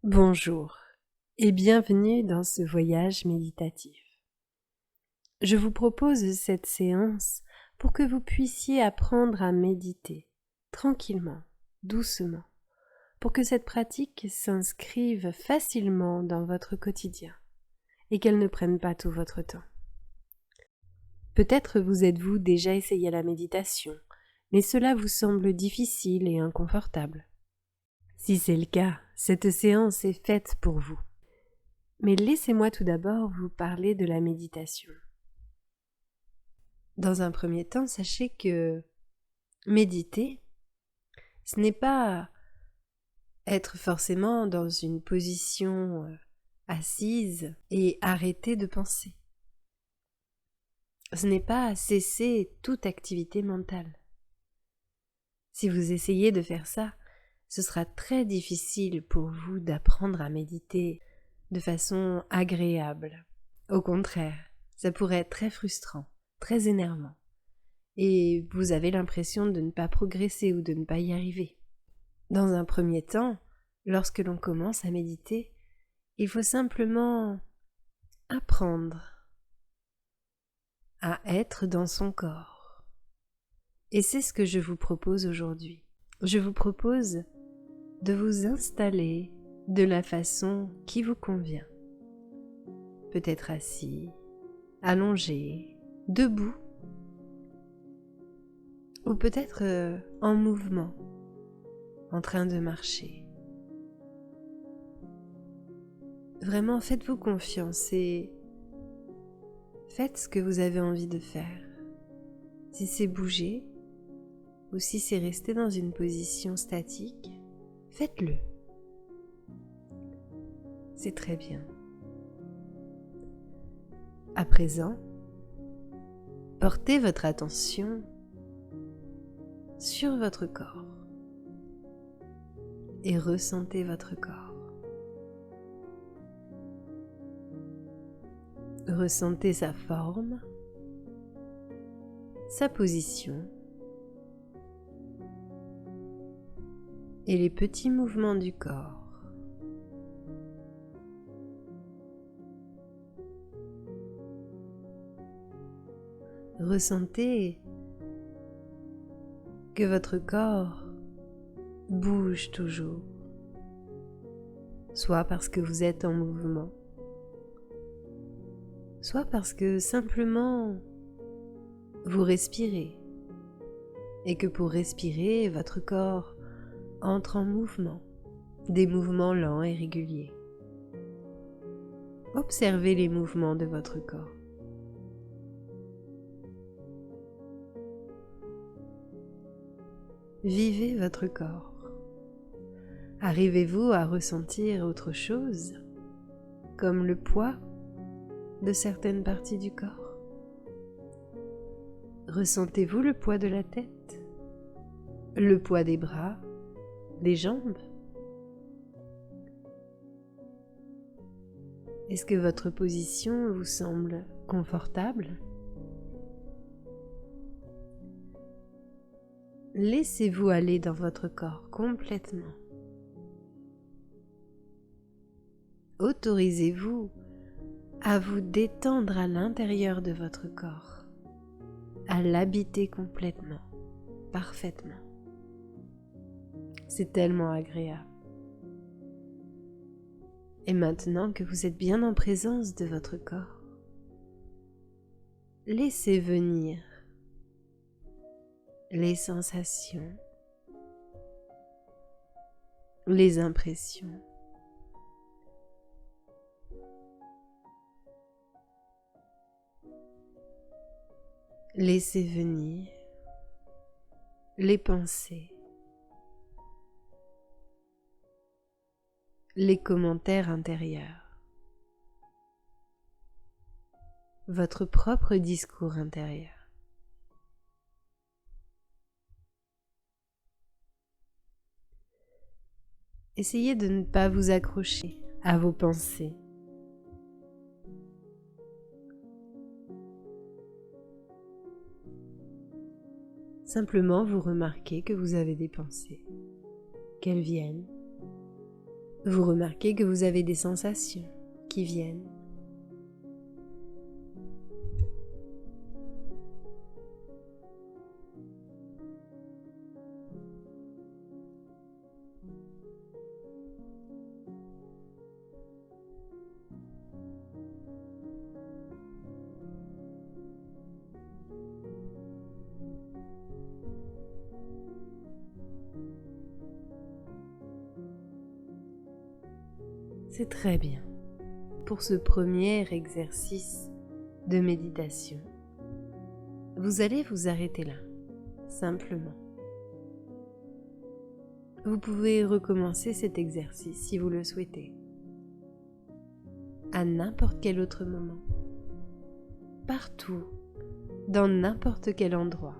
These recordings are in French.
Bonjour et bienvenue dans ce voyage méditatif. Je vous propose cette séance pour que vous puissiez apprendre à méditer tranquillement, doucement, pour que cette pratique s'inscrive facilement dans votre quotidien et qu'elle ne prenne pas tout votre temps. Peut-être vous êtes-vous déjà essayé la méditation, mais cela vous semble difficile et inconfortable. Si c'est le cas, cette séance est faite pour vous. Mais laissez-moi tout d'abord vous parler de la méditation. Dans un premier temps, sachez que méditer, ce n'est pas être forcément dans une position assise et arrêter de penser. Ce n'est pas cesser toute activité mentale. Si vous essayez de faire ça, ce sera très difficile pour vous d'apprendre à méditer de façon agréable. Au contraire, ça pourrait être très frustrant, très énervant, et vous avez l'impression de ne pas progresser ou de ne pas y arriver. Dans un premier temps, lorsque l'on commence à méditer, il faut simplement apprendre à être dans son corps. Et c'est ce que je vous propose aujourd'hui. Je vous propose de vous installer de la façon qui vous convient. Peut-être assis, allongé, debout, ou peut-être en mouvement, en train de marcher. Vraiment, faites-vous confiance et faites ce que vous avez envie de faire. Si c'est bouger, ou si c'est rester dans une position statique, faites-le. C'est très bien. À présent, portez votre attention sur votre corps et ressentez votre corps. Ressentez sa forme, sa position et les petits mouvements du corps. Ressentez que votre corps bouge toujours, soit parce que vous êtes en mouvement, soit parce que simplement vous respirez et que pour respirer, votre corps entre en mouvement, des mouvements lents et réguliers. Observez les mouvements de votre corps. Vivez votre corps. Arrivez-vous à ressentir autre chose, comme le poids de certaines parties du corps? Ressentez-vous le poids de la tête? Le poids des bras, des jambes? Est-ce que votre position vous semble confortable? Laissez-vous aller dans votre corps complètement. Autorisez-vous à vous détendre à l'intérieur de votre corps, à l'habiter complètement, parfaitement. C'est tellement agréable. Et maintenant que vous êtes bien en présence de votre corps, laissez venir les sensations, les impressions. Laissez venir les pensées, les commentaires intérieurs, votre propre discours intérieur. Essayez de ne pas vous accrocher à vos pensées. Simplement, vous remarquez que vous avez des pensées, qu'elles viennent Vous remarquez que vous avez des sensations qui viennent. C'est très bien. Pour ce premier exercice de méditation, vous allez vous arrêter là, simplement. Vous pouvez recommencer cet exercice si vous le souhaitez, à n'importe quel autre moment, partout, dans n'importe quel endroit.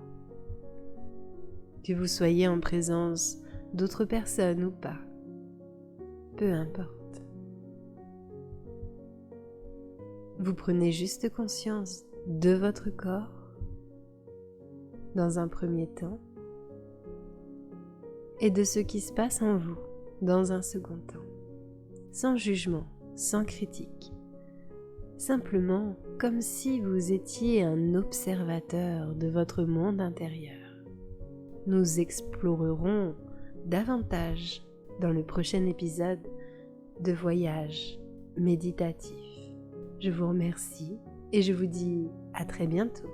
Que vous soyez en présence d'autres personnes ou pas, peu importe. Vous prenez juste conscience de votre corps dans un premier temps et de ce qui se passe en vous dans un second temps, sans jugement, sans critique, simplement comme si vous étiez un observateur de votre monde intérieur. Nous explorerons davantage dans le prochain épisode de Voyage méditatif. Je vous remercie et je vous dis à très bientôt.